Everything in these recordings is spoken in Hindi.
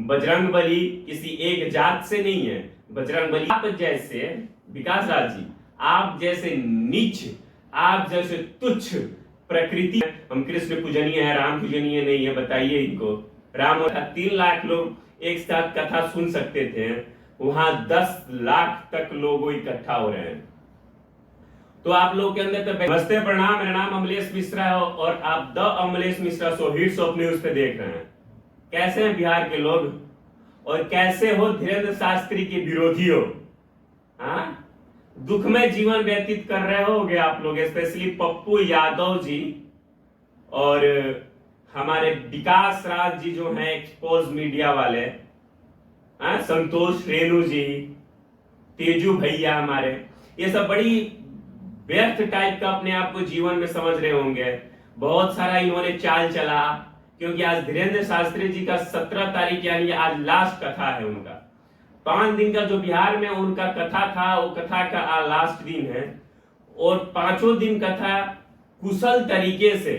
बजरंगबली किसी एक जात से नहीं है। बजरंगबली आप जैसे विकास राज जी, आप जैसे नीच, आप जैसे तुच्छ प्रकृति। हम कृष्ण पूजनीय है, राम पूजनीय नहीं है, बताइए इनको। राम और 3 लाख लोग एक साथ कथा सुन सकते थे, वहां 10 लाख तक लोग इकट्ठा हो रहे हैं। तो आप लोग के अंदर तो नमस्ते प्रणाम, मेरा नाम अमलेश मिश्रा है और आप the Amlesh Mishra show hits of news पे देख रहे हैं। कैसे हैं बिहार के लोग और कैसे हो धीरेन्द्र शास्त्री के विरोधी हो? हाँ, दुखमय जीवन व्यतीत कर रहे होगे आप लोग, स्पेशली पप्पू यादव जी और हमारे विकास राज जी जो हैं एक्सपोज मीडिया वाले, संतोष रेणु जी, तेजू भैया हमारे, ये सब बड़ी व्यर्थ टाइप का अपने आप को जीवन में समझ रहे होंगे। बहुत सारा इन्होंने चाल चला, क्योंकि आज धीरेन्द्र शास्त्री जी का 17 तारीख यानी आज लास्ट कथा है उनका। 5 दिन का जो बिहार में उनका कथा था, वो कथा का आज लास्ट दिन है और 5 दिन कथा कुशल तरीके से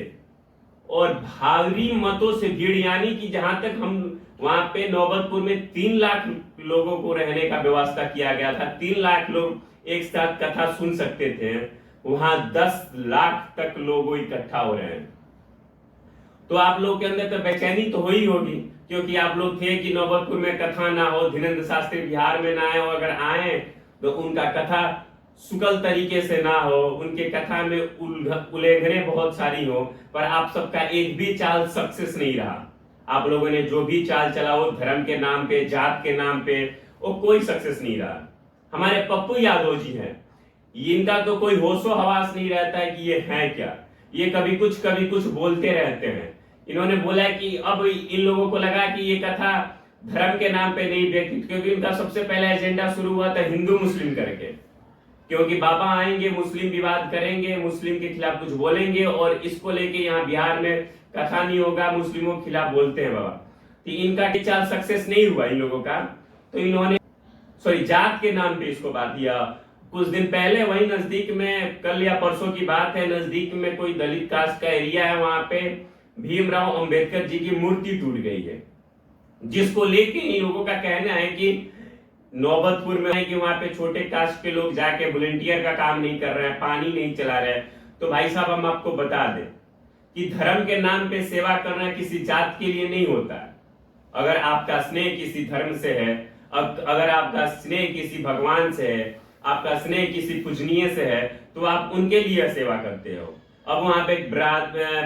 और भारी मतों से भीड़, यानी कि जहां तक हम वहां पे नौबतपुर में 3 लाख लोगों को रहने का व्यवस्था किया गया था, 3 लाख लोग एक साथ कथा सुन सकते थे, वहां 10 लाख तक लोग इकट्ठा हो रहे हैं। तो आप लोग के अंदर तो बेचैनी तो हो ही होगी, क्योंकि आप लोग थे कि नौबतपुर में कथा ना हो, धीरेन्द्र शास्त्री बिहार में ना आए, और अगर आए तो उनका कथा सुकल तरीके से ना हो, उनके कथा में उल्लेखने बहुत सारी हो, पर आप सबका एक भी चाल सक्सेस नहीं रहा। आप लोगों ने जो भी चाल चला वो धर्म के नाम पे, जात के नाम पे, वो कोई सक्सेस नहीं रहा। हमारे पप्पू यादव जी हैं, इनका तो कोई होशो हवास नहीं रहता है कि ये है क्या। ये कभी कुछ बोलते रहते हैं। इन्होंने बोला कि अब इन लोगों को लगा कि ये कथा धर्म के नाम पे नहीं व्यतीत, क्योंकि इनका सबसे पहला एजेंडा शुरू हुआ था हिंदू मुस्लिम करके, क्योंकि बाबा आएंगे, मुस्लिम विवाद करेंगे, मुस्लिम के खिलाफ कुछ बोलेंगे और इसको लेके यहाँ बिहार में कथा नहीं होगा, मुस्लिमों के खिलाफ बोलते हैं बाबा। तो इनका चाल सक्सेस नहीं हुआ इन लोगों का, तो इन्होंने जात के नाम पे इसको बात दिया। कुछ दिन पहले वही नजदीक में, कल या परसों की बात है, नजदीक में कोई दलित कास्ट का एरिया है, वहां पे भीमराव अंबेडकर जी की मूर्ति टूट गई है, जिसको लेके इन लोगों का कहना है कि नौबतपुर में है कि वहां पे छोटे कास्ट के लोग जाके वॉलंटियर का काम नहीं कर रहे हैं, पानी नहीं चला रहे हैं। तो भाई साहब, हम आपको बता दें कि धर्म के नाम पे सेवा करना किसी जात के लिए नहीं होता है। अगर आपका स्नेह किसी धर्म से है, अगर आपका स्नेह किसी भगवान से है, आपका स्नेह किसी पूजनीय से है, तो आप उनके लिए सेवा करते हो। अब वहां पे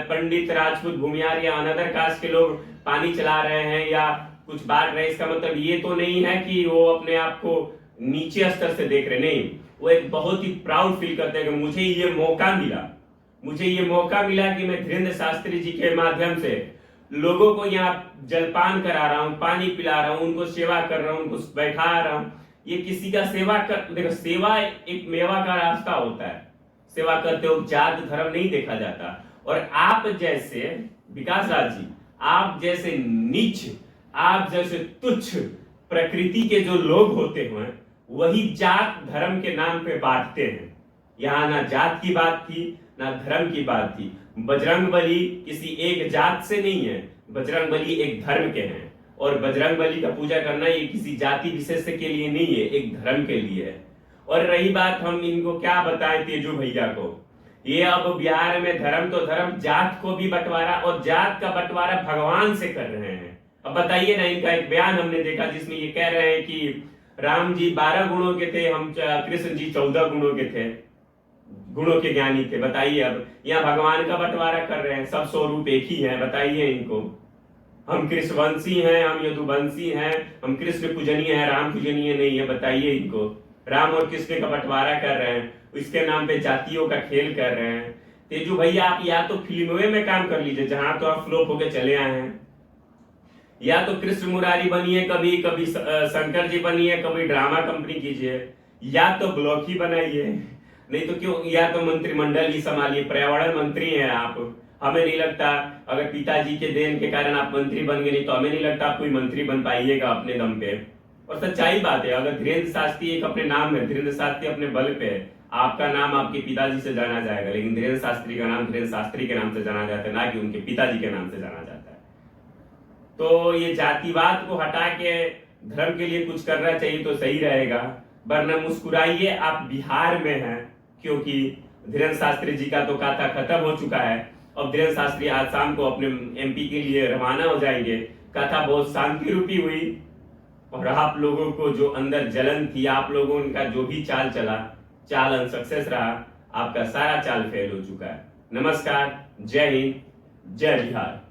पंडित, राजपूत, भूमियार या अनदर कास्ट के लोग पानी चला रहे हैं या कुछ बांट रहे हैं, इसका मतलब ये तो नहीं है कि वो अपने आप को नीचे स्तर से देख रहे, नहीं। वो एक बहुत ही प्राउड फील करते हैं कि मुझे ये मौका मिला कि मैं धीरेन्द्र शास्त्री जी के माध्यम से लोगों को यहाँ जलपान करा रहा हूँ, पानी पिला रहा हूँ, उनको सेवा कर रहा हूँ, उनको बैठा रहा हूँ। ये किसी का सेवा कर, देखो, सेवा एक मेवा का रास्ता होता है। सेवा करते हो जात धर्म नहीं देखा जाता। और आप जैसे विकास राज जी, आप जैसे नीच, आप जैसे तुच्छ प्रकृति के जो लोग होते हैं, वही जात धर्म के नाम पे बांटते हैं। यहाँ ना जात की बात थी, ना धर्म की बात थी। बजरंगबली किसी एक जात से नहीं है, बजरंगबली एक धर्म के हैं, और बजरंगबली का पूजा करना ये किसी जाति विशेष के लिए नहीं है, एक धर्म के लिए है। और रही बात, हम इनको क्या बताएं तेजू भैया को, ये अब बिहार में धर्म तो धर्म, जात को भी बंटवारा, और जात का बंटवारा भगवान से कर रहे हैं। अब बताइए ना, इनका एक बयान हमने देखा जिसमें ये कह रहे हैं कि राम जी 12 गुणों के थे, हम कृष्ण जी 14 गुणों के थे, गुणों के ज्ञानी थे। बताइए, अब यहाँ भगवान का बंटवारा कर रहे हैं, सब स्वरूप एक ही है। बताइए इनको, हम कृष्णवंशी हैं, हम यदुवंशी हैं, हम कृष्ण पूजनीय है, राम पूजनीय नहीं है। बताइए इनको, राम और कृष्ण का बंटवारा कर रहे हैं, इसके नाम पे जातियों का खेल कर रहे हैं। तेजू भैया, आप या तो फिल्मों में काम कर लीजिए जहां तो आप फ्लॉप होके चले आए हैं, या तो कृष्ण मुरारी बनिए, कभी कभी शंकर जी बनिए, कभी ड्रामा कंपनी कीजिए, या तो ब्लॉक ही बनाइए, नहीं तो क्यों, या तो मंत्रिमंडल ही संभालिए, पर्यावरण मंत्री हैं आप। हमें नहीं लगता, अगर पिताजी के देन के कारण आप मंत्री बन गए, नहीं तो हमें नहीं लगता आप कोई मंत्री बन पाइएगा अपने दम पे। और सच्चाई बात है, अगर धीरेन्द्र शास्त्री एक अपने नाम है, धीरेन्द्र शास्त्री अपने बल पे है, आपका नाम आपके पिताजी से जाना जाएगा, लेकिन धीरेन्द्र शास्त्री का नाम धीरेन्द्र शास्त्री के नाम से जाना जाता है, ना कि उनके पिताजी के नाम से जाना जाता है। तो ये जातिवाद को हटा के धर्म के लिए कुछ करना चाहिए तो सही रहेगा। वरना मुस्कुराइए, आप बिहार में हैं, क्योंकि धीरेन्द्र शास्त्री जी का तो कथा खत्म हो चुका है। अब धीरेन्द्र शास्त्री आज शाम को अपने एमपी के लिए रवाना हो जाएंगे। कथा बहुत शांति रूपी हुई और आप लोगों को जो अंदर जलन थी, आप लोगों का जो भी चाल चला, चाल अनसक्सेस रहा, आपका सारा चाल फेल हो चुका है। नमस्कार, जय हिंद, जय बिहार।